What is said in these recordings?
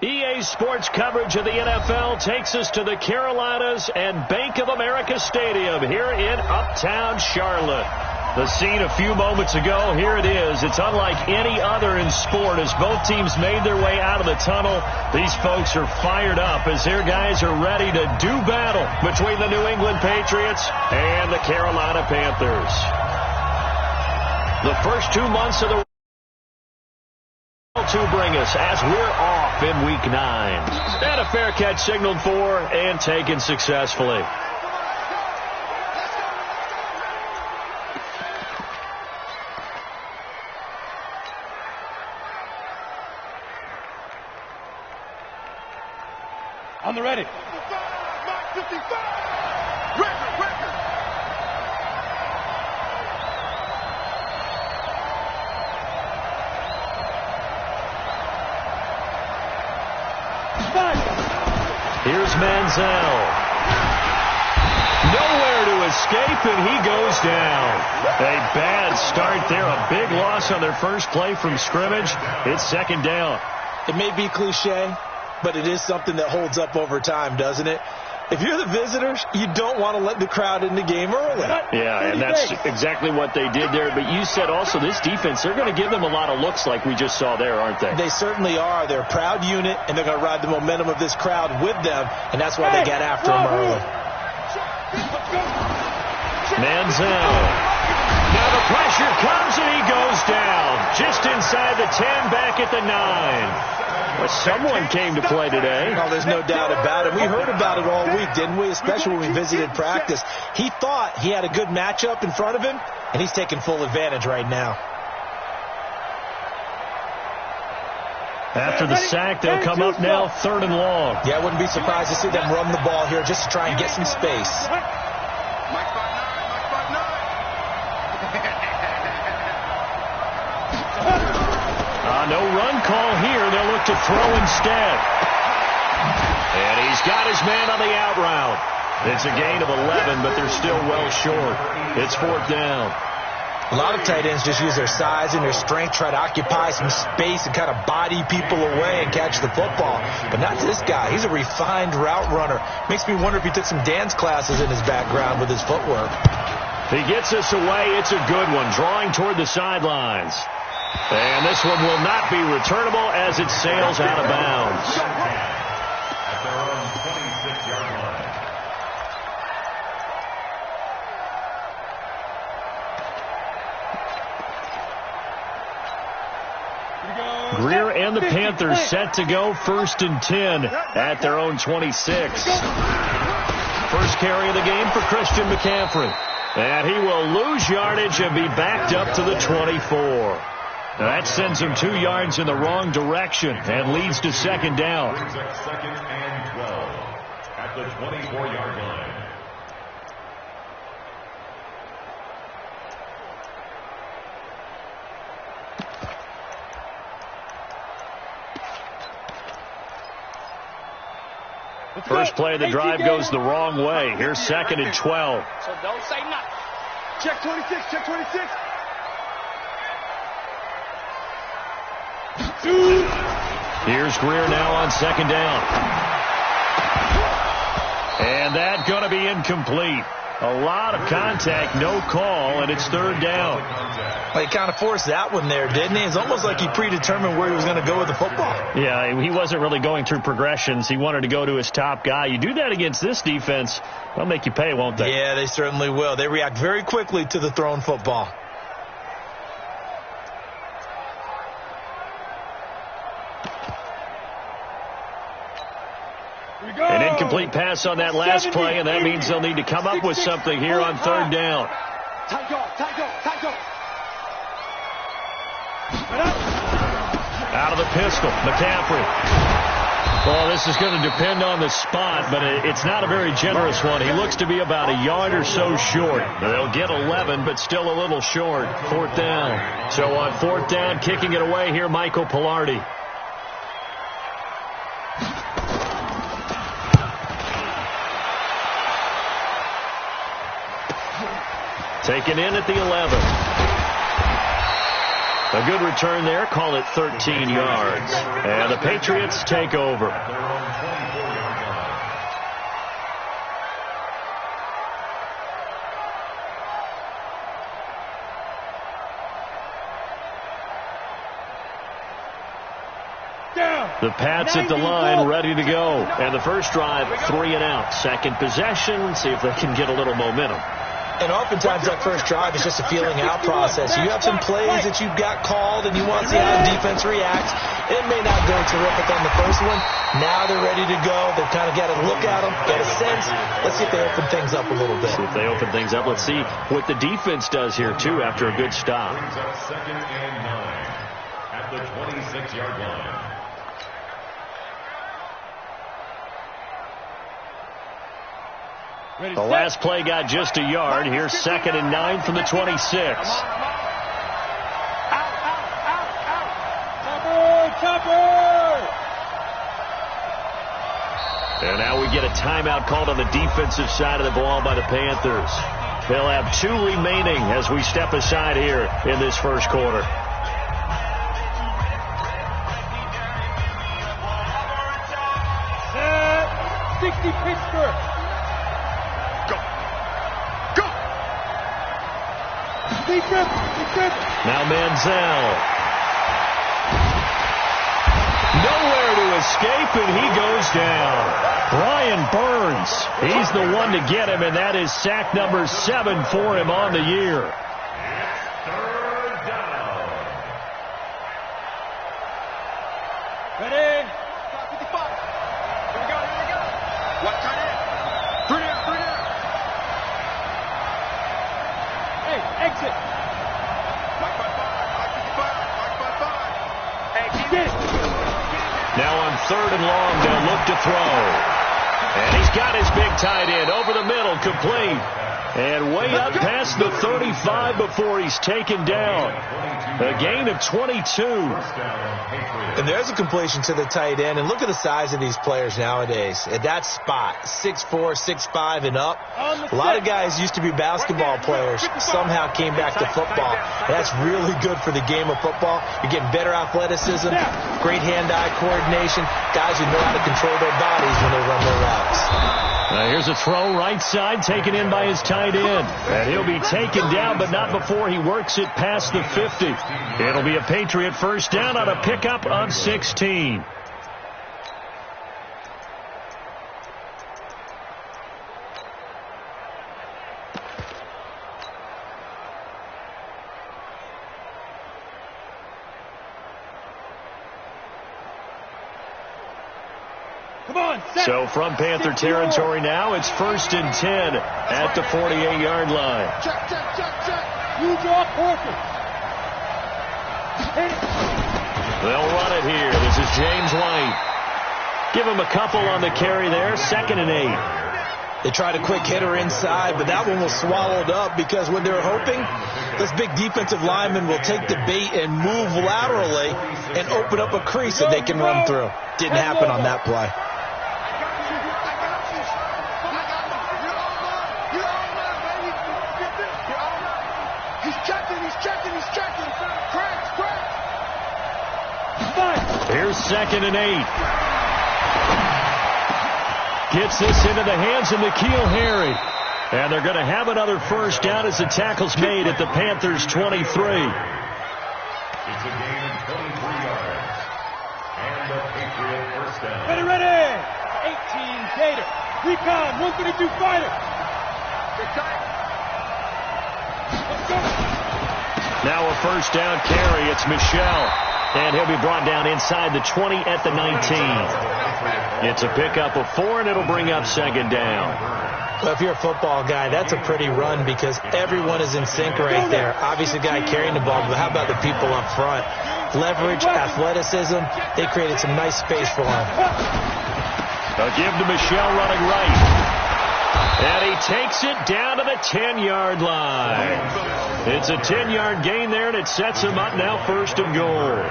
EA Sports coverage of the NFL takes us to the Carolinas and Bank of America Stadium here in Uptown Charlotte. The scene a few moments ago, here it is. It's unlike any other in sport as both teams made their way out of the tunnel. These folks are fired up as their guys are ready to do battle between the New England Patriots and the Carolina Panthers. The first 2 months of the to bring us as we're off in Week 9. And a fair catch signaled for and taken successfully. On the ready. 55. Record. Here's Manziel. Nowhere to escape, and he goes down. A bad start there. A big loss on their first play from scrimmage. It's second down. It may be cliche, but it is something that holds up over time, doesn't it? If you're the visitors, you don't want to let the crowd in the game early. Yeah, and that's exactly what they did there. But you said also this defense, they're going to give them a lot of looks like we just saw there, aren't they? They certainly are. They're a proud unit, and they're going to ride the momentum of this crowd with them, and that's why they got after them early. Manziel. Now the pressure comes, and he goes down. Just inside the 10, back at the 9. Well, someone came to play today. Oh, there's no doubt about it. We heard about it all week, didn't we? Especially when we visited practice. He thought he had a good matchup in front of him, and he's taking full advantage right now. After the sack, they'll come up now 3rd and long. Yeah, I wouldn't be surprised to see them run the ball here just to try and get some space. No run call here. They'll look to throw instead. And he's got his man on the out route. It's a gain of 11, but they're still well short. It's 4th down. A lot of tight ends just use their size and their strength, try to occupy some space and kind of body people away and catch the football. But not this guy. He's a refined route runner. Makes me wonder if he took some dance classes in his background with his footwork. He gets us away. It's a good one, drawing toward the sidelines. And this one will not be returnable as it sails out of bounds. At their own 26-yard line. Greer and the Panthers set to go 1st and 10 at their own 26. First carry of the game for Christian McCaffrey. And he will lose yardage and be backed up to the 24. Now that sends him 2 yards in the wrong direction and leads to 2nd down. 2nd and 12 at the 24-yard line. First play of the drive goes the wrong way. Here's 2nd and 12. So don't say nothing. Check 26, check 26. Here's Greer now on 2nd down. And that's going to be incomplete. A lot of contact, no call, and it's 3rd down. Well, he kind of forced that one there, didn't he? It's almost like he predetermined where he was going to go with the football. Yeah, he wasn't really going through progressions. He wanted to go to his top guy. You do that against this defense, they'll make you pay, won't they? Yeah, they certainly will. They react very quickly to the thrown football. An incomplete pass on that last play, and that means they'll need to come up with something here on 3rd down. Out of the pistol, McCaffrey. Well, this is going to depend on the spot, but it's not a very generous one. He looks to be about a yard or so short. They'll get 11, but still a little short. 4th down. So on 4th down, kicking it away here, Michael Pilardi. Taken in at the 11. A good return there. Call it 13 yards. And the Patriots take over. The Pats at the line, ready to go. And the first drive, 3 and out. Second possession, see if they can get a little momentum. And oftentimes that first drive is just a feeling out process. You have some plays that you've got called and you want to see how the defense reacts. It may not go terrific on the first one. Now they're ready to go. They've kind of got to look at them, get a sense. Let's see if they open things up a little bit. See if they open things up. Let's see what the defense does here, too, after a good stop. Brings up 2nd and 9 at the 26-yard line. The last play got just a yard. Here's 2nd and 9 from the 26. And now we get a timeout called on the defensive side of the ball by the Panthers. They'll have 2 remaining as we step aside here in this first quarter. Set 60 Pittsburgh. Now Manziel. Nowhere to escape, and he goes down. Brian Burns, he's the one to get him, and that is sack number 7 for him on the year. It's 3rd down. Ready? 55. Here we go. What tight end? 3 down. Hey, exit. Now on 3rd and long, they'll look to throw. And he's got his big tight end over the middle, complete. And way up past the 35 before he's taken down. A gain of 22. And there's a completion to the tight end. And look at the size of these players nowadays. At that spot, 6'4", 6'5", and up. A lot of guys used to be basketball players, somehow came back to football. That's really good for the game of football. You're getting better athleticism, great hand-eye coordination, guys who know how to control their bodies when they run their routes. Here's a throw right side taken in by his tight end. And he'll be taken down, but not before he works it past the 50. It'll be a Patriot first down on a pickup of 16. So from Panther territory now, it's 1st and 10 at the 48-yard line. Check. You draw perfect. They'll run it here. This is James White. Give him a couple on the carry there. 2nd and 8. They tried a quick hitter inside, but that one was swallowed up because what they're hoping, this big defensive lineman will take the bait and move laterally and open up a crease that they can run through. Didn't happen on that play. Here's 2nd and 8. Gets this into the hands of N'Keal Harry. And they're going to have another first down as the tackle's made at the Panthers' 23. It's a gain of 23 yards. And the Patriot first down. Ready. 18 Gator. Recon, 132 fighter. Let's go. Now a first down carry. It's Michel. And he'll be brought down inside the 20 at the 19. It's a pickup of 4, and it'll bring up 2nd down. Well, if you're a football guy, that's a pretty run because everyone is in sync right there. Obviously, the guy carrying the ball, but how about the people up front? Leverage, athleticism, they created some nice space for him. They'll give to Michel running right. And he takes it down to the 10-yard line. It's a 10-yard gain there, and it sets him up now 1st and goal.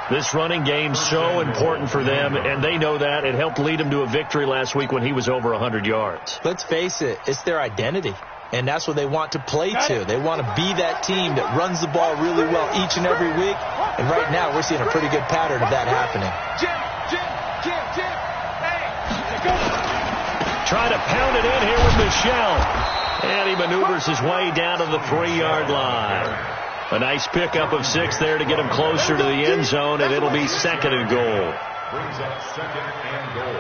This running game's so important for them, and they know that. It helped lead them to a victory last week when he was over 100 yards. Let's face it, it's their identity. And that's what they want to play to. They want to be that team that runs the ball really well each and every week. And right now, we're seeing a pretty good pattern of that happening. Trying to pound it in here with Michelle. And he maneuvers his way down to the 3-yard line. A nice pickup of 6 there to get him closer to the end zone, and it'll be 2nd and goal. Brings up 2nd and goal.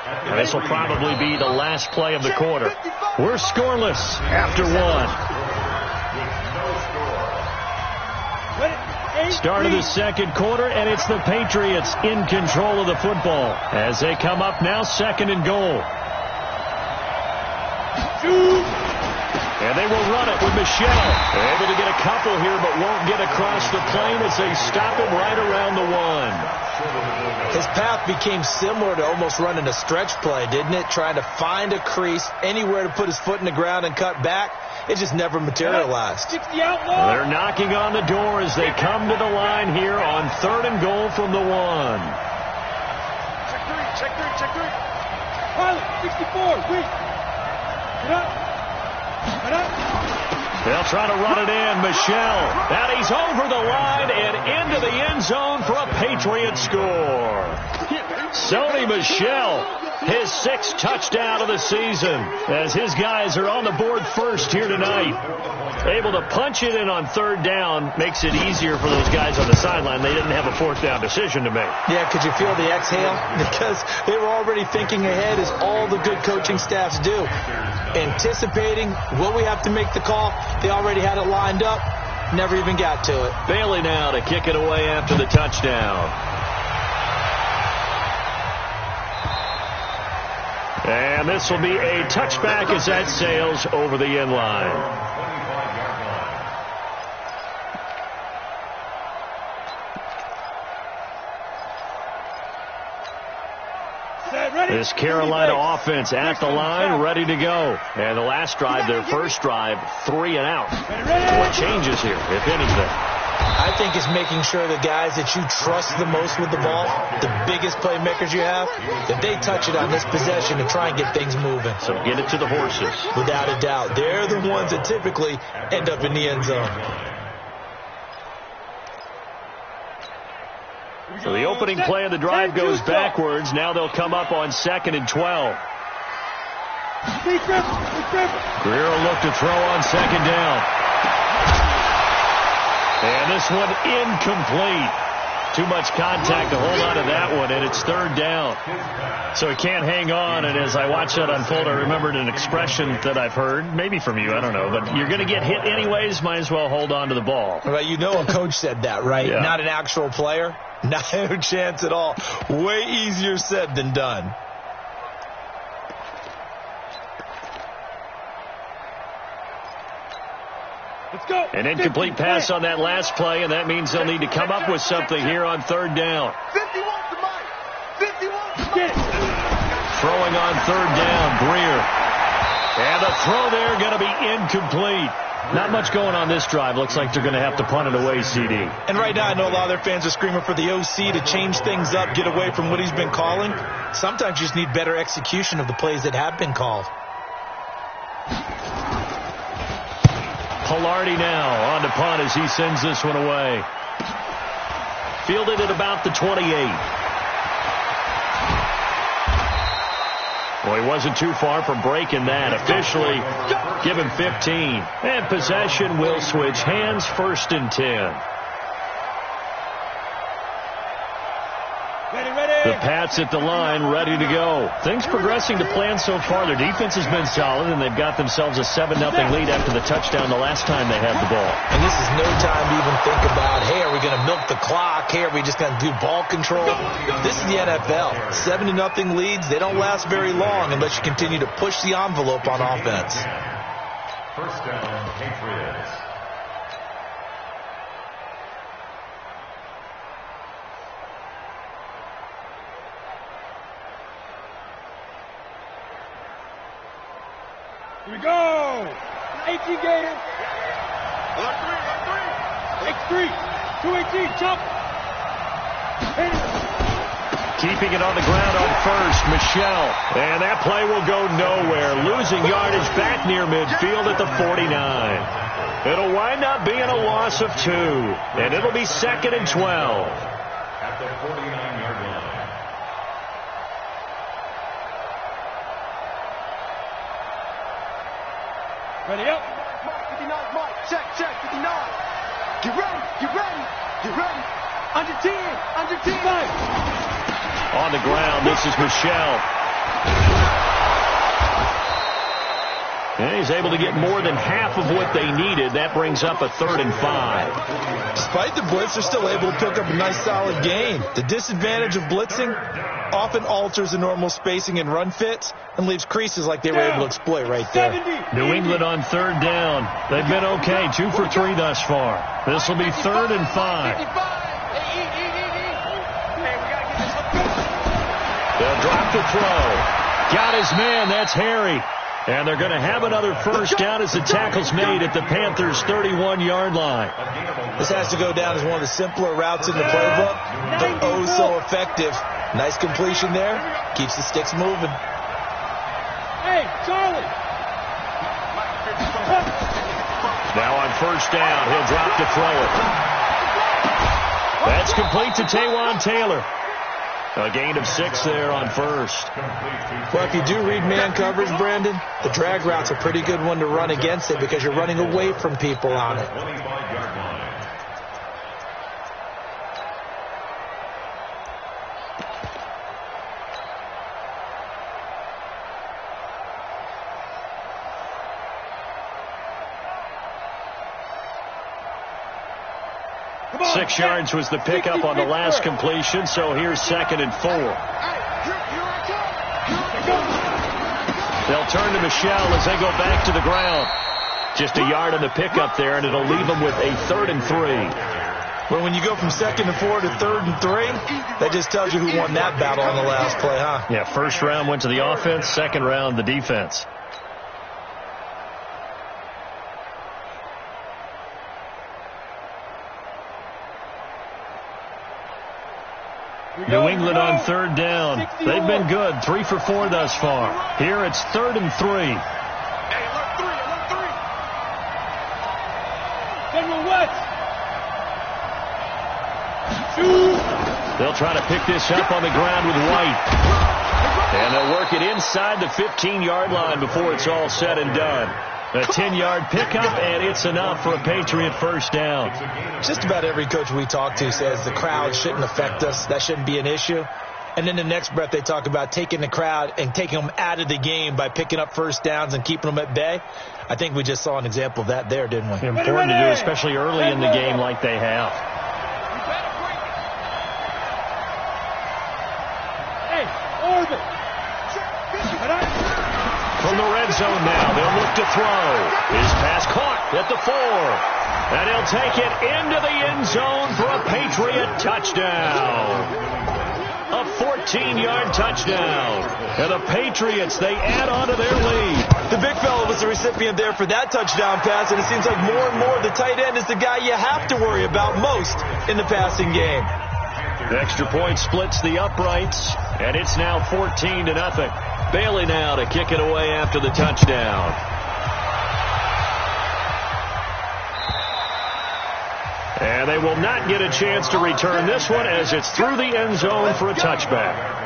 And this will probably be the last play of the quarter. We're scoreless after 1. Start of the 2nd quarter, and it's the Patriots in control of the football as they come up now 2nd and goal. And they will run it with Michelle. Able to get a couple here, but won't get across the plane as they stop him right around the 1. His path became similar to almost running a stretch play, didn't it? Trying to find a crease, anywhere to put his foot in the ground and cut back. It just never materialized. They're knocking on the door as they come to the line here on 3rd and goal from the 1. Check three. Pilot, 64, wait. Get up. They'll try to run it in. Michelle. And he's over the line and into the end zone for a Patriot score. Sony Michel, his 6th touchdown of the season, as his guys are on the board first here tonight. Able to punch it in on 3rd down makes it easier for those guys on the sideline. They didn't have a 4th down decision to make. Yeah, could you feel the exhale? Because they were already thinking ahead, as all the good coaching staffs do. Anticipating, will we have to make the call? They already had it lined up. Never even got to it. Bailey now to kick it away after the touchdown. And this will be a touchback as that sails over the end line. This Carolina offense at the line, ready to go. And the last drive, their first drive, 3 and out. What changes here, if anything? I think it's making sure the guys that you trust the most with the ball, the biggest playmakers you have, that they touch it on this possession to try and get things moving. So get it to the horses. Without a doubt. They're the ones that typically end up in the end zone. So the opening play of the drive goes backwards. Now they'll come up on 2nd and 12. Greer will look to throw on 2nd down. And this one incomplete. Too much contact to hold on to that one, and it's 3rd down. So he can't hang on, and as I watched that unfold, I remembered an expression that I've heard, maybe from you, I don't know, but you're going to get hit anyways, might as well hold on to the ball. Well, you know a coach said that, right? Yeah. Not an actual player. No chance at all. Way easier said than done. Let's go. An incomplete pass on that last play, and that means they'll need to come up with something here on 3rd down. 51 to Mike. 51 to Mike. Throwing on 3rd down, Greer. And the throw there going to be incomplete. Not much going on this drive. Looks like they're going to have to punt it away, CD. And right now I know a lot of their fans are screaming for the OC to change things up, get away from what he's been calling. Sometimes you just need better execution of the plays that have been called. Pilardi now on to punt as he sends this one away. Fielded at about the 28. Well, he wasn't too far from breaking that. Officially, give him 15. And possession will switch hands, 1st and 10. The Pats at the line, ready to go. Things progressing to plan so far. Their defense has been solid, and they've got themselves a 7-0 lead after the touchdown the last time they had the ball. And this is no time to even think about, hey, are we going to milk the clock? Hey, are we just going to do ball control? This is the NFL. 7-0 leads, they don't last very long unless you continue to push the envelope on offense. 1st down, Patriots. Here we go. 18 Gator. On 3. Take 3. 218. Jump. keeping it on the ground on first. Michelle. And that play will go nowhere. Losing yardage back near midfield at the 49. It'll wind up being a loss of 2. And it'll be 2nd and 12. At the 49-yard line. Ready up. 59, Mike. Check, 59. Get ready, get ready, get ready. Under 10, under 10. On the ground, this is Michelle. And he's able to get more than half of what they needed. That brings up a 3rd and 5. Despite the blitz, they're still able to pick up a nice solid gain. The disadvantage of blitzing often alters the normal spacing and run fits and leaves creases like they were able to exploit right there. New England on 3rd down. They've been okay, 2 for 3 thus far. This will be 3rd and 5. They'll drop the throw. Got his man, that's Harry. And they're going to have another first down as the tackle's made at the Panthers' 31-yard line. This has to go down as one of the simpler routes in the playbook, but oh so effective. Nice completion there. Keeps the sticks moving. Hey, Charlie. Now on first down, he'll drop to throw it. That's complete to Taywan Taylor. A gain of 6 there on first. Well, if you do read man coverage, Brandon, the drag route's a pretty good one to run against it because you're running away from people on it. 25-yard line. Come on, 6 yards was the pickup on the last completion, so here's 2nd and 4. They'll turn to Michelle as they go back to the ground. Just a yard on the pickup there, and it'll leave them with a 3rd and 3. Well, when you go from 2nd and 4 to 3rd and 3, that just tells you who won that battle on the last play, huh? Yeah, first round went to the offense, second round the defense. New England on 3rd down. They've been good, 3 for 4 thus far. Here it's 3rd and 3. Hey, alert 3, alert 3. General West. They'll try to pick this up on the ground with White. And they'll work it inside the 15-yard line before it's all said and done. A 10-yard pickup, and it's enough for a Patriot first down. Just about every coach we talk to says the crowd shouldn't affect us. That shouldn't be an issue. And then the next breath they talk about taking the crowd and taking them out of the game by picking up first downs and keeping them at bay. I think we just saw an example of that there, didn't we? Important to do, especially early in the game like they have. Hey, orbit. From the red zone now, they'll look to throw. His pass caught at the 4. And he'll take it into the end zone for a Patriot touchdown. A 14-yard touchdown. And the Patriots, they add on to their lead. The big fella was the recipient there for that touchdown pass, and it seems like more and more the tight end is the guy you have to worry about most in the passing game. The extra point splits the uprights, and it's now 14-0. Bailey now to kick it away after the touchdown. And they will not get a chance to return this one as it's through the end zone for a touchback.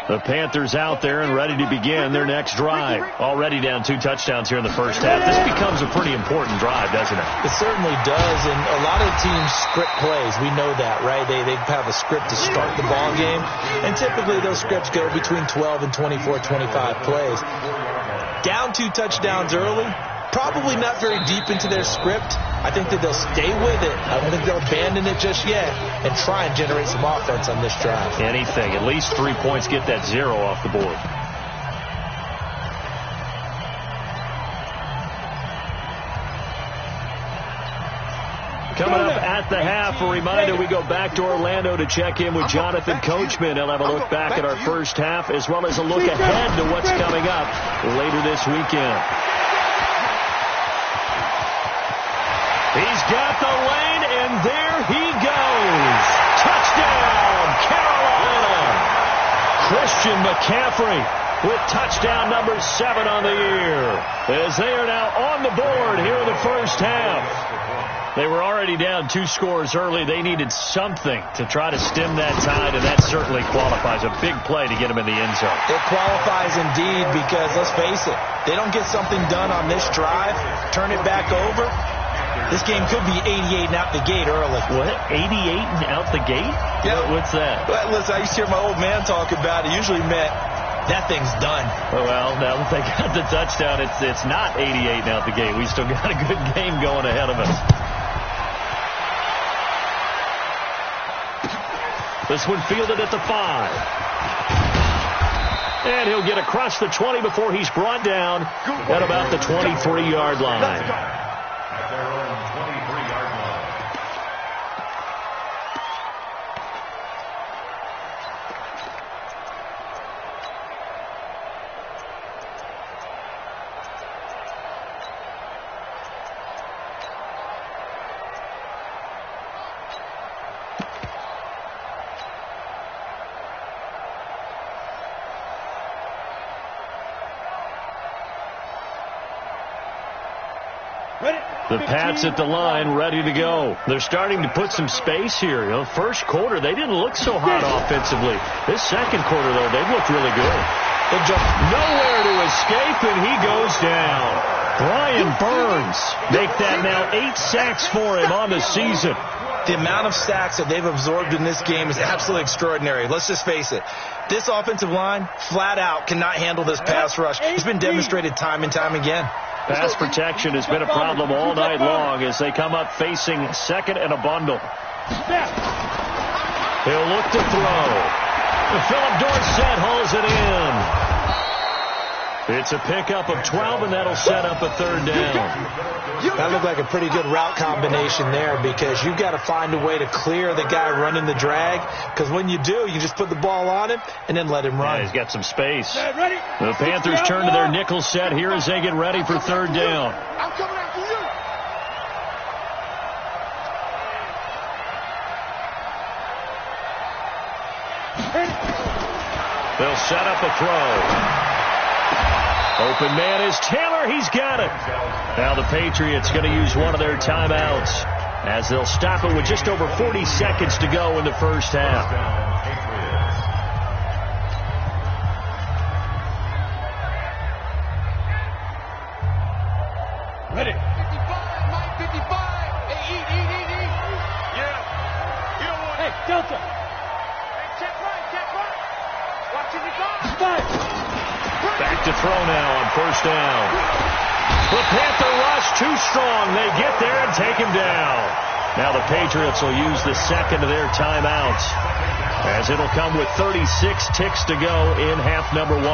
The Panthers out there and ready to begin their next drive. Already down 2 touchdowns here in the first half. This becomes a pretty important drive, doesn't it? It certainly does, and a lot of teams script plays. We know that, right? They have a script to start the ball game, and typically those scripts go between 12 and 24, 25 plays. Down 2 touchdowns early, probably not very deep into their script. I think that they'll stay with it. I don't think they'll abandon it just yet and try and generate some offense on this drive. Anything. At least 3 points. Get that 0 off the board. Coming up at at the half. A reminder, we go back to Orlando to check in with Jonathan Coachman. He'll have a look back at our first half as well as a look ahead to what's coming up later this weekend. He's got the lane, and there he goes. Touchdown, Carolina. Christian McCaffrey with touchdown number 7 on the year, as they are now on the board here in the first half. They were already down 2 scores early. They needed something to try to stem that tide, and that certainly qualifies. A big play to get them in the end zone. It qualifies indeed because, let's face it, they don't get something done on this drive, turn it back over. This game could be 88 and out the gate early. What? 88 and out the gate? Yeah. What's that? Well, listen, I used to hear my old man talk about it. Usually meant that thing's done. Well, now that they got the touchdown, it's not 88 and out the gate. We still got a good game going ahead of us. This one fielded at the 5. And he'll get across the 20 before he's brought down at about the 23-yard line. At their own 23-yard line. The Pats at the line, ready to go. They're starting to put some space here. You know, first quarter, they didn't look so hot offensively. This second quarter, though, they've looked really good. They jump nowhere to escape, and he goes down. Brian Burns make that now 8 sacks for him on the season. The amount of sacks that they've absorbed in this game is absolutely extraordinary. Let's just face it. This offensive line, flat out, cannot handle this pass rush. It's been demonstrated time and time again. Pass protection has been a problem all night long as they come up facing second and a bundle. He'll look to throw. Philip Dorsett hauls it in. It's a pickup of 12, and that'll set up a third down. That looked like a pretty good route combination there because you've got to find a way to clear the guy running the drag, because when you do, you just put the ball on him and then let him run. Yeah, he's got some space. The Panthers turn to their nickel set here as they get ready for third down. I'm coming after you. They'll set up a throw. Open man is Taylor. He's got it. Now the Patriots going to use one of their timeouts as they'll stop it with just over 40 seconds to go in the first half. Ready. 55, Mike, 55. Hey, eat. Yeah. You don't want it. Hey, Delta. Hey, check right. Watching the guard. Back to throw now on first down. The Panther rush too strong. They get there and take him down. Now the Patriots will use the second of their timeouts as it'll come with 36 ticks to go in half number 1.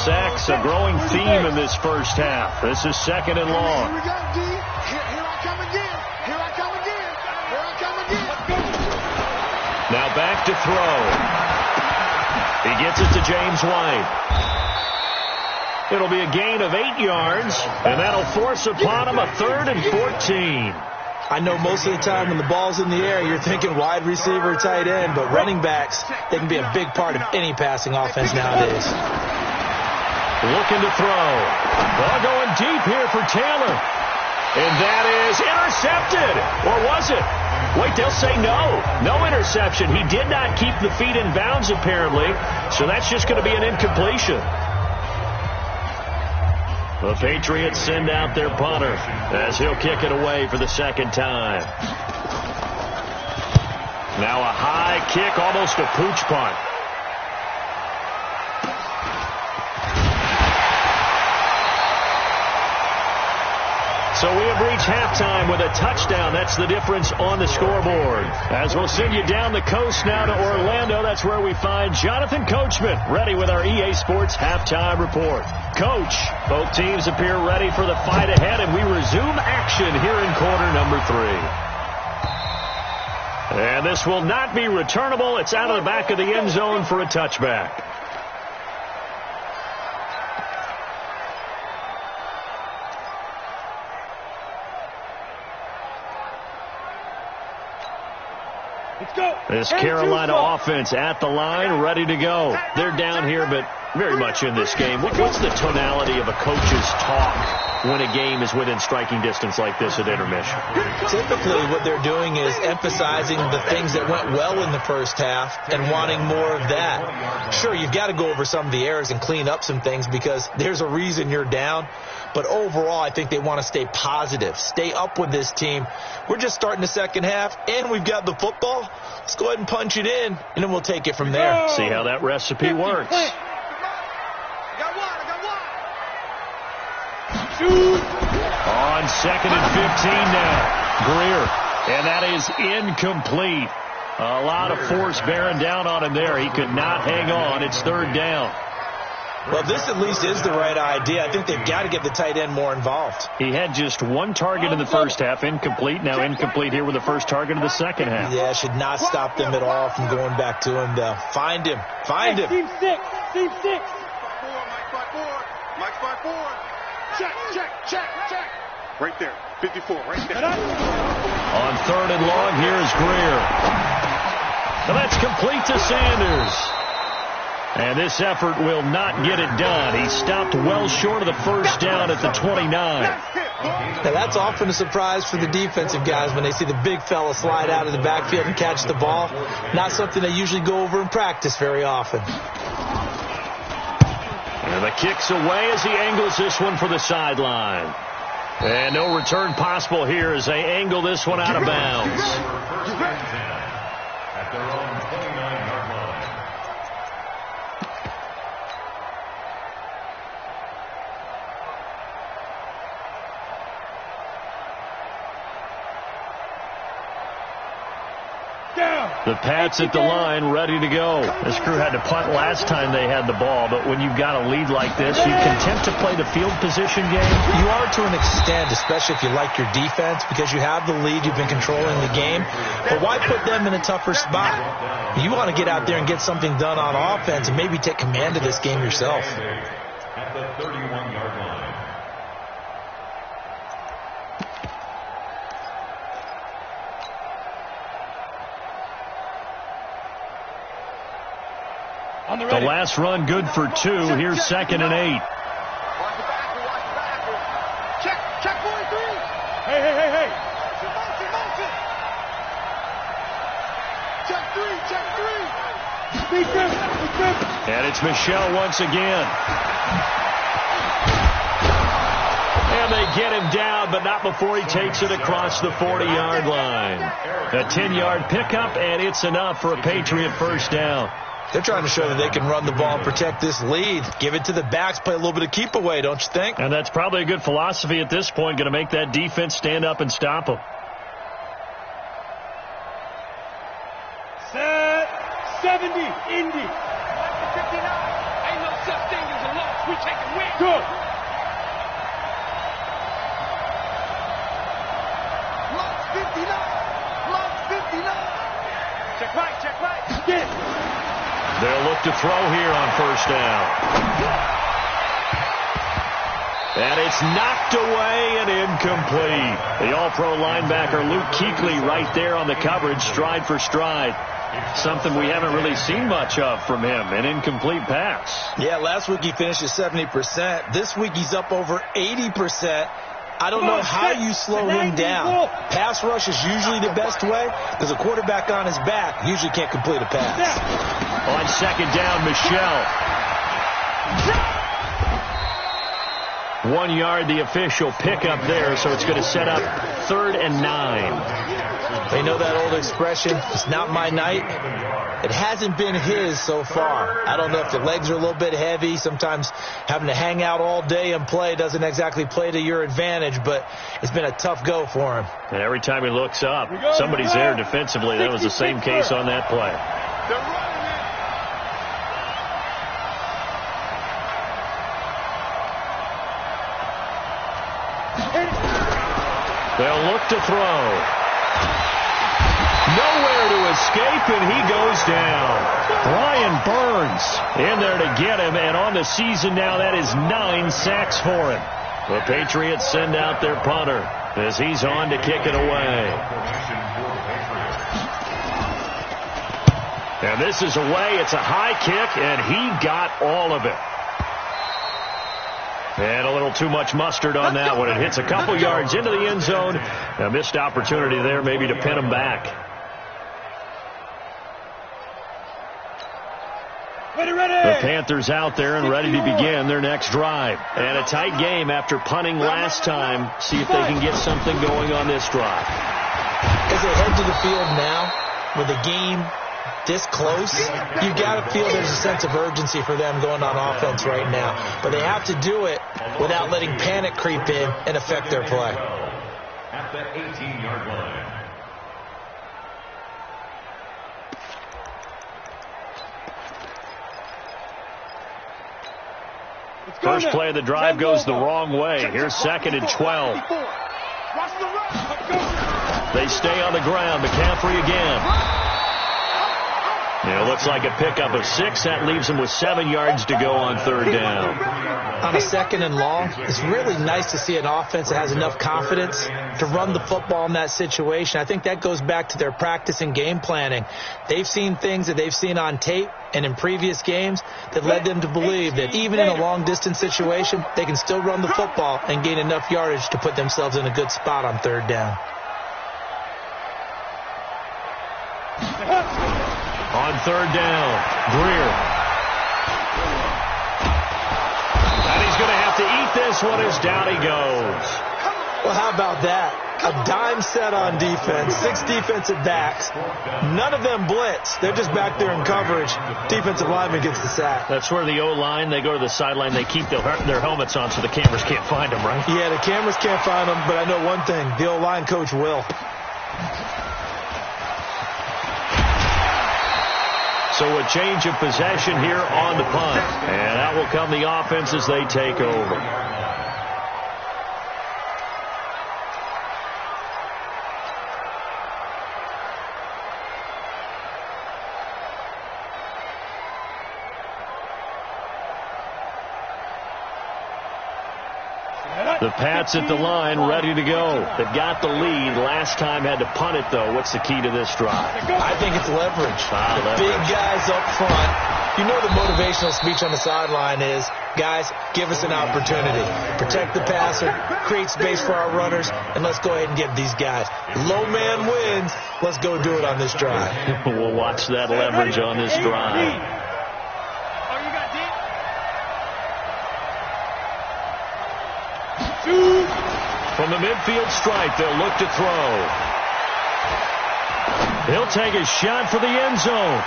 Sacks, a growing theme in this first half. This is second and long. Here we go, D. Here I come again. Now back to throw. He gets it to James White. It'll be a gain of 8 yards, and that'll force upon him a 3rd and 14. I know most of the time when the ball's in the air, you're thinking wide receiver, tight end, but running backs, they can be a big part of any passing offense nowadays. Looking to throw. Ball going deep here for Taylor. And that is intercepted. Or was it? Wait, they'll say no. No interception. He did not keep the feet in bounds, apparently. So that's just going to be an incompletion. The Patriots send out their punter as he'll kick it away for the second time. Now a high kick, almost a pooch punt. So we have reached halftime with a touchdown. That's the difference on the scoreboard. As we'll send you down the coast now to Orlando, that's where we find Jonathan Coachman ready with our EA Sports halftime report. Coach, both teams appear ready for the fight ahead, and we resume action here in quarter number 3. And this will not be returnable. It's out of the back of the end zone for a touchback. This Carolina offense at the line, ready to go. They're down here, but very much in this game. What's the tonality of a coach's talk when a game is within striking distance like this at intermission? Typically, what they're doing is emphasizing the things that went well in the first half and wanting more of that. Sure, you've got to go over some of the errors and clean up some things because there's a reason you're down. But overall, I think they want to stay positive, stay up with this team. We're just starting the second half, and we've got the football. Let's go ahead and punch it in, and then we'll take it from there. See how that recipe works. On 2nd and 15 now. Greer. And that is incomplete. A lot of force bearing down on him there. He could not hang on. It's 3rd down. Well, this at least is the right idea. I think they've got to get the tight end more involved. He had just 1 target in the first half, incomplete. Now incomplete here with the first target of the second half. Yeah, should not stop them at all from going back to him, though. Find him. Find him. Team 6. Team 6. Mike 5-4. Check. Right there. 54, right there. On 3rd and long, here's Greer. And that's complete to Sanders. And this effort will not get it done. He stopped well short of the first down at the 29. Now, that's often a surprise for the defensive guys when they see the big fella slide out of the backfield and catch the ball. Not something they usually go over in practice very often. And the kick's away as he angles this one for the sideline. And no return possible here as they angle this one out of bounds. At their own 29-yard line. The Pats at the line, ready to go. This crew had to punt last time they had the ball, but when you've got a lead like this, you content to play the field position game? You are to an extent, especially if you like your defense, because you have the lead, you've been controlling the game. But why put them in a tougher spot? You want to get out there and get something done on offense and maybe take command of this game yourself. At the 31-yard line. The last run good for 2. Here's 2nd and 8. Check 43. Hey. Check 3. And it's Michelle once again. And they get him down, but not before he takes it across the 40-yard line. A 10-yard pickup, and it's enough for a Patriot first down. They're trying to show that they can run the ball and protect this lead. Give it to the backs, play a little bit of keep away, don't you think? And that's probably a good philosophy at this point, going to make that defense stand up and stop them. Set 70, Indy. 59. Ain't no such thing as a loss. We take a win. Good. Mark 59. Check right. Get it. They'll look to throw here on first down. And it's knocked away and incomplete. The all-pro linebacker Luke Kuechly right there on the coverage, stride for stride. Something we haven't really seen much of from him, an incomplete pass. Yeah, last week he finished at 70%. This week he's up over 80%. I don't know how you slow him down. Pass rush is usually the best way because a quarterback on his back usually can't complete a pass. On 2nd down, Michelle. 1 yard, the official pickup there, so it's going to set up 3rd and 9. They know that old expression, it's not my night. It hasn't been his so far. I don't know if the legs are a little bit heavy. Sometimes having to hang out all day and play doesn't exactly play to your advantage, but it's been a tough go for him. And every time he looks up, somebody's there defensively. That was the same case on that play. They're running They'll look to throw. Nowhere to escape, and he goes down. Brian Burns in there to get him, and on the season now, that is 9 sacks for him. The Patriots send out their punter as he's on to kick it away. And this is away. It's a high kick, and he got all of it. And a little too much mustard on that one. It hits a couple yards into the end zone. A missed opportunity there maybe to pin him back. The Panthers out there and ready to begin their next drive. And a tight game after punting last time. See if they can get something going on this drive. As they head to the field now with the game this close, you got to feel there's a sense of urgency for them going on offense right now. But they have to do it without letting panic creep in and affect their play. At the 18-yard line. First play of the drive goes the wrong way. Here's 2nd and 12. They stay on the ground. McCaffrey again. It looks like a pickup of 6. That leaves them with 7 yards to go on 3rd down. On a 2nd and long, it's really nice to see an offense that has enough confidence to run the football in that situation. I think that goes back to their practice and game planning. They've seen things that they've seen on tape and in previous games that led them to believe that even in a long-distance situation, they can still run the football and gain enough yardage to put themselves in a good spot on 3rd down. On 3rd down, Greer. And he's going to have to eat this one as down he goes. Well, how about that? A dime set on defense, 6 defensive backs. None of them blitz. They're just back there in coverage. Defensive lineman gets the sack. That's where the O-line, they go to the sideline, they keep their helmets on so the cameras can't find them, right? Yeah, the cameras can't find them, but I know one thing. The O-line coach will. So a change of possession here on the punt. And that will come the offense as they take over. The Pats at the line, ready to go. They've got the lead. Last time had to punt it, though. What's the key to this drive? I think it's leverage. Leverage. Big guys up front. You know the motivational speech on the sideline is, guys, give us an opportunity. Protect the passer, create space for our runners, and let's go ahead and get these guys. Low man wins. Let's go do it on this drive. We'll watch that leverage on this drive. From the midfield stripe, they'll look to throw. He'll take a shot for the end zone.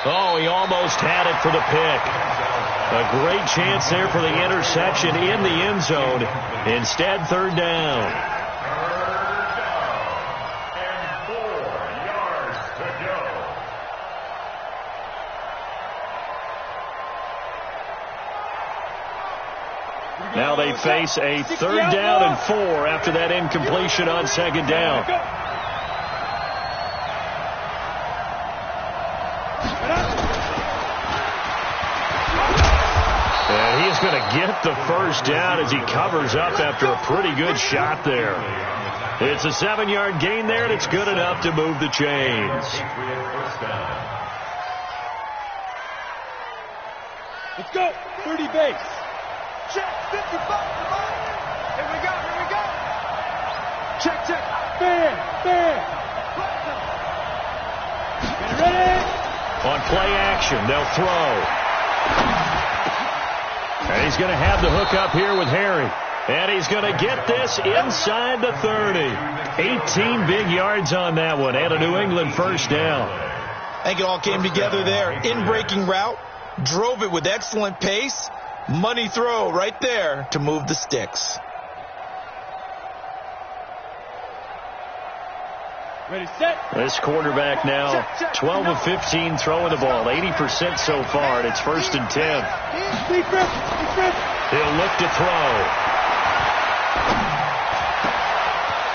Oh, he almost had it for the pick. A great chance there for the interception in the end zone. Instead, 3rd down. And 4 yards to go. Now they face a 3rd down and 4 after that incompletion on 2nd down. And he is going to get the 1st down as he covers up after a pretty good shot there. It's a 7-yard gain there, and it's good enough to move the chains. Let's go. 30 base. Check, 55. Here we go. Check. Fair. Get ready. On play action, they'll throw. And he's going to have the hook up here with Harry. And he's going to get this inside the 30. 18 big yards on that one, and a New England first down. I think it all came together there. In-breaking route, drove it with excellent pace. Money throw right there to move the sticks. Ready, set. This quarterback now 12 of 15 throwing the ball, 80% so far, and it's 1st and 10. He'll look to throw.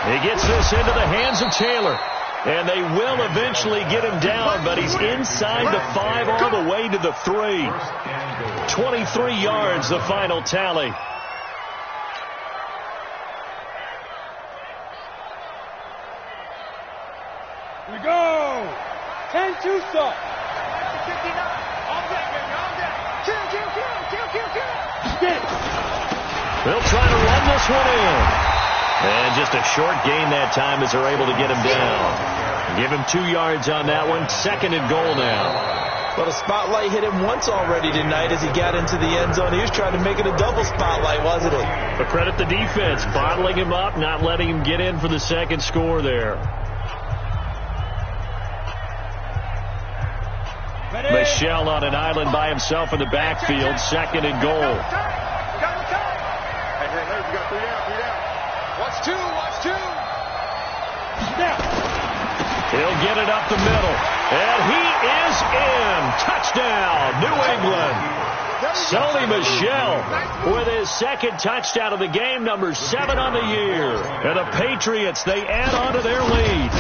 He gets this into the hands of Taylor, and they will eventually get him down, but he's inside the 5 all the way to the 3. 23 yards, the final tally. We go. 10-2 stop. 59. All day, baby, all day. Kill. Get it. They'll try to run this one in. And just a short gain that time as they're able to get him down. Give him 2 yards on that one. 2nd and goal now. Well, the spotlight hit him once already tonight as he got into the end zone. He was trying to make it a double spotlight, wasn't he? But credit the defense, bottling him up, not letting him get in for the second score there. Michelle on an island by himself in the backfield. 2nd and goal. Watch two. He'll get it up the middle. And he is in. Touchdown, New England. Sony Michel with his 2nd touchdown of the game, number 7 on the year. And the Patriots, they add on to their lead.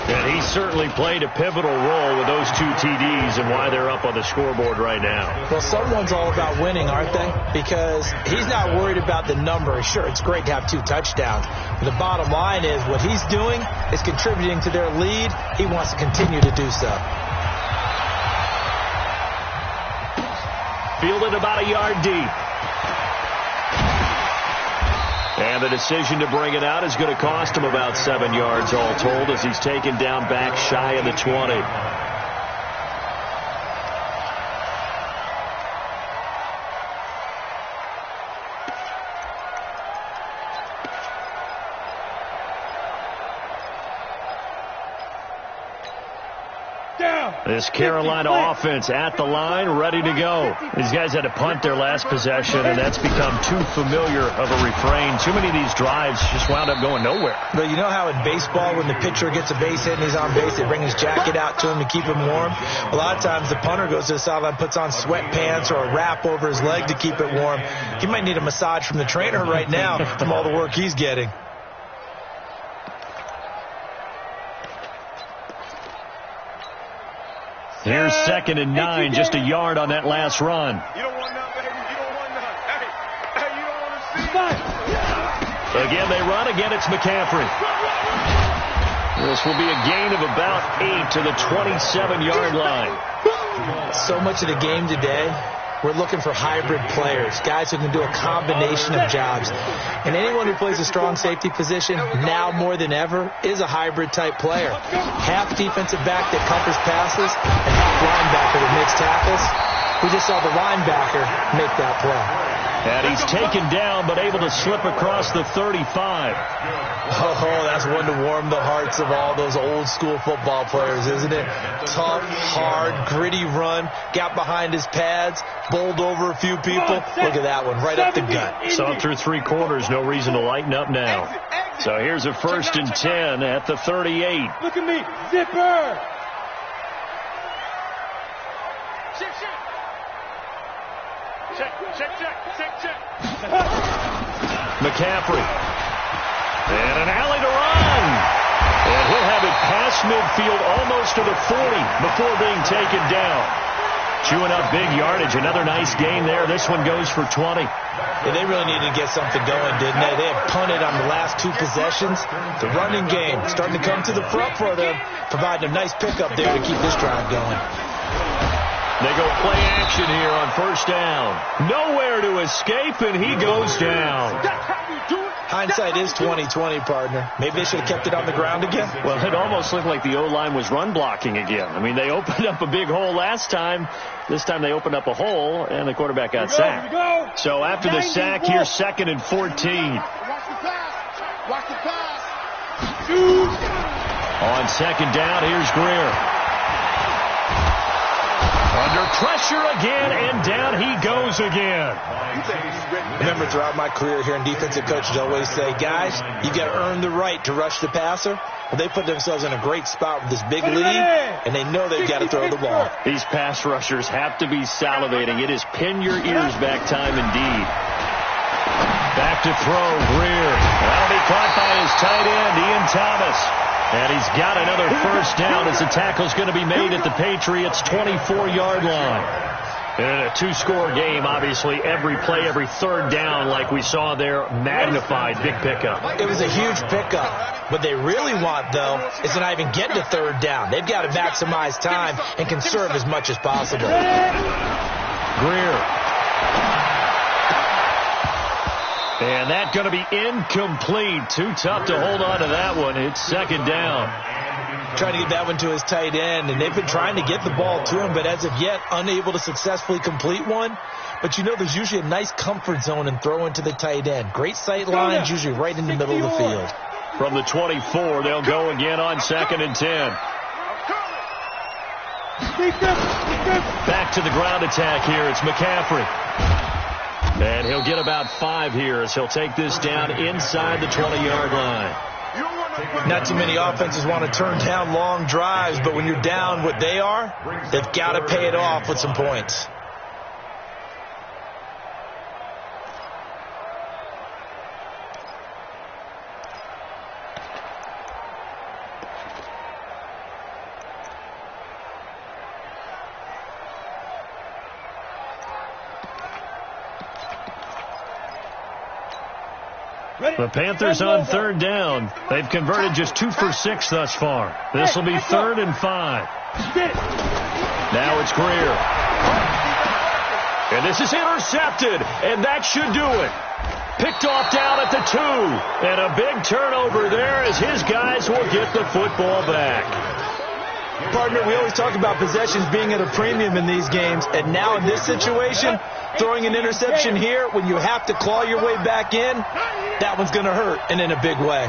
And he certainly played a pivotal role with those 2 TDs and why they're up on the scoreboard right now. Well, someone's all about winning, aren't they? Because he's not worried about the number. Sure, it's great to have 2 touchdowns. But the bottom line is what he's doing is contributing to their lead. He wants to continue to do so. Fielded about a yard deep. And the decision to bring it out is going to cost him about 7 yards all told as he's taken down back shy of the 20. This Carolina offense at the line, ready to go. These guys had to punt their last possession, and that's become too familiar of a refrain. Too many of these drives just wound up going nowhere. But you know how in baseball, when the pitcher gets a base hit and he's on base, they bring his jacket out to him to keep him warm? A lot of times the punter goes to the sideline, puts on sweatpants or a wrap over his leg to keep it warm. He might need a massage from the trainer right now from all the work he's getting. Here's 2nd and 9, just a yard on that last run. You don't want none, baby. You don't want none. Hey, you don't want to see. Again, they run. Again, it's McCaffrey. This will be a gain of about 8 to the 27-yard line. So much of the game today, we're looking for hybrid players, guys who can do a combination of jobs. And anyone who plays a strong safety position, now more than ever, is a hybrid-type player. Half defensive back that covers passes and half linebacker that makes tackles. We just saw the linebacker make that play. And he's taken down but able to slip across the 35. Oh, that's one to warm the hearts of all those old-school football players, isn't it? Tough, hard, gritty run, got behind his pads, bowled over a few people. Look at that one, right up the gut. Saw through 3 quarters, no reason to lighten up now. So here's a 1st and 10 at the 38. Look at me, zipper. Check. McCaffrey. And an alley to run. And he'll have it past midfield almost to the 40 before being taken down. Chewing up big yardage. Another nice gain there. This one goes for 20. Yeah, they really needed to get something going, didn't they? They had punted on the last 2 possessions. The running game starting to come to the front for them, providing a nice pickup there to keep this drive going. They go play action here on 1st down. Nowhere to escape, and he goes down. That's how we do it. Hindsight is 20/20, partner. Maybe they should have kept it on the ground again. Well, it almost looked like the O-line was run blocking again. I mean, they opened up a big hole last time. This time they opened up a hole, and the quarterback got sacked. So after the sack, here's 2nd and 14. Watch the pass. Watch the pass. On 2nd down, here's Greer. Under pressure again, and down he goes again. Remember, throughout my career here in defensive coaches always say, guys, you got to earn the right to rush the passer. Well, they put themselves in a great spot with this big lead, and they know they've got to throw the ball. These pass rushers have to be salivating. It is pin your ears back time indeed. Back to throw, Greer. That'll be caught by his tight end, Ian Thomas. And he's got another first down as the tackle's going to be made at the Patriots' 24-yard line. And in a 2-score game, obviously, every play, every third down, like we saw there, magnified. Big pickup. It was a huge pickup. What they really want, though, is to not even get to 3rd down. They've got to maximize time and conserve as much as possible. Greer. And that's going to be incomplete. Too tough to hold on to that one. It's 2nd down. Trying to get that one to his tight end, and they've been trying to get the ball to him, but as of yet, unable to successfully complete one. But you know, there's usually a nice comfort zone in throwing to the tight end. Great sight lines, usually right in the middle of the field. From the 24, they'll go again on 2nd and 10. Back to the ground attack here. It's McCaffrey. And he'll get about 5 here as he'll take this down inside the 20-yard line. Not too many offenses want to turn down long drives, but when you're down what they are, they've got to pay it off with some points. The Panthers on 3rd down. They've converted just 2 for 6 thus far. This will be 3rd and 5. Now it's Greer. And this is intercepted, and that should do it. Picked off down at the 2. And a big turnover there as his guys will get the football back. Partner, we always talk about possessions being at a premium in these games, and now in this situation, throwing an interception here when you have to claw your way back in, that one's going to hurt, and in a big way.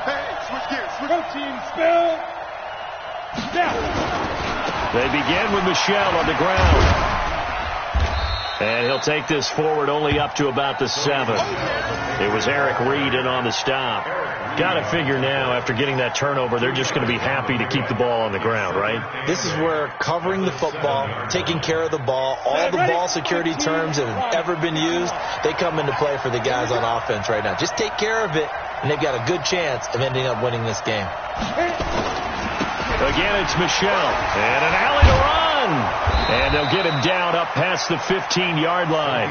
Hey, switch gears. Switch team spell. Down. They begin with Michel on the ground. And he'll take this forward only up to about the 7. It was Eric Reed in on the stop. Got to figure now, after getting that turnover, they're just going to be happy to keep the ball on the ground, right? This is where covering the football, taking care of the ball, all the ball security terms that have ever been used, they come into play for the guys on offense right now. Just take care of it, and they've got a good chance of ending up winning this game. Again, it's Michel. And an alley to run. And they'll get him down up past the 15-yard line.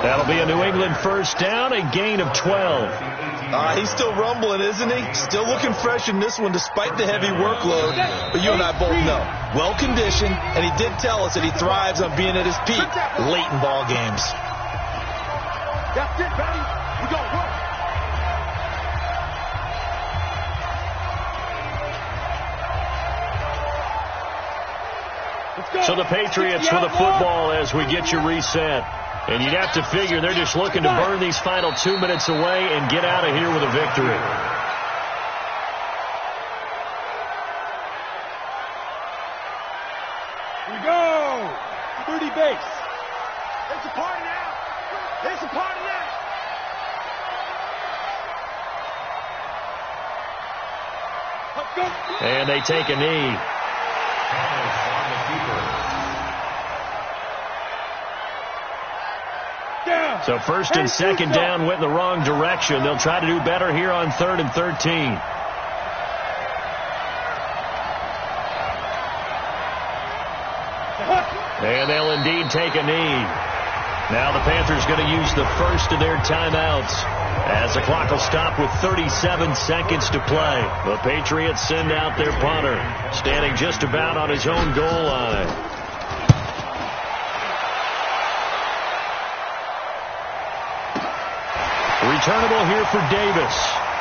That'll be a New England first down, a gain of 12. He's still rumbling, isn't he? Still looking fresh in this one despite the heavy workload. But you and I both know, well-conditioned, and he did tell us that he thrives on being at his peak late in ball games. That's it, baby. We got work. So the Patriots with the football as we get you reset. And you'd have to figure they're just looking to burn these final 2 minutes away and get out of here with a victory. Here we go. 30 base. It's a party now. It's a party now. And they take a knee. So 1st and 2nd down went in the wrong direction. They'll try to do better here on 3rd and 13. And they'll indeed take a knee. Now the Panthers going to use the first of their timeouts as the clock will stop with 37 seconds to play. The Patriots send out their punter, standing just about on his own goal line. Returnable here for Davis.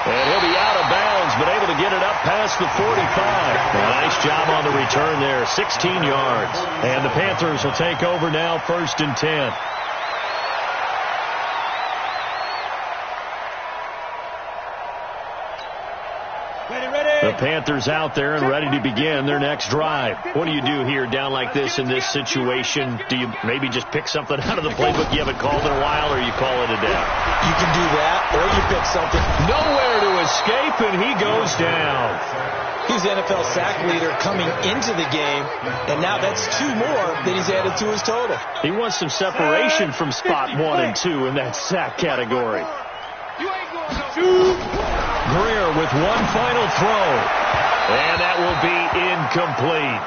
And he'll be out of bounds, but able to get it up past the 45. Nice job on the return there, 16 yards. And the Panthers will take over now, 1st and 10. The Panthers out there and ready to begin their next drive. What do you do here down like this in this situation? Do you maybe just pick something out of the playbook you haven't called in a while, or you call it a day? You can do that, or you pick something. Nowhere to escape, and he goes down. He's the NFL sack leader coming into the game, and now that's 2 more that he's added to his total. He wants some separation from spot 1 and 2 in that sack category. Greer with one final throw, and that will be incomplete.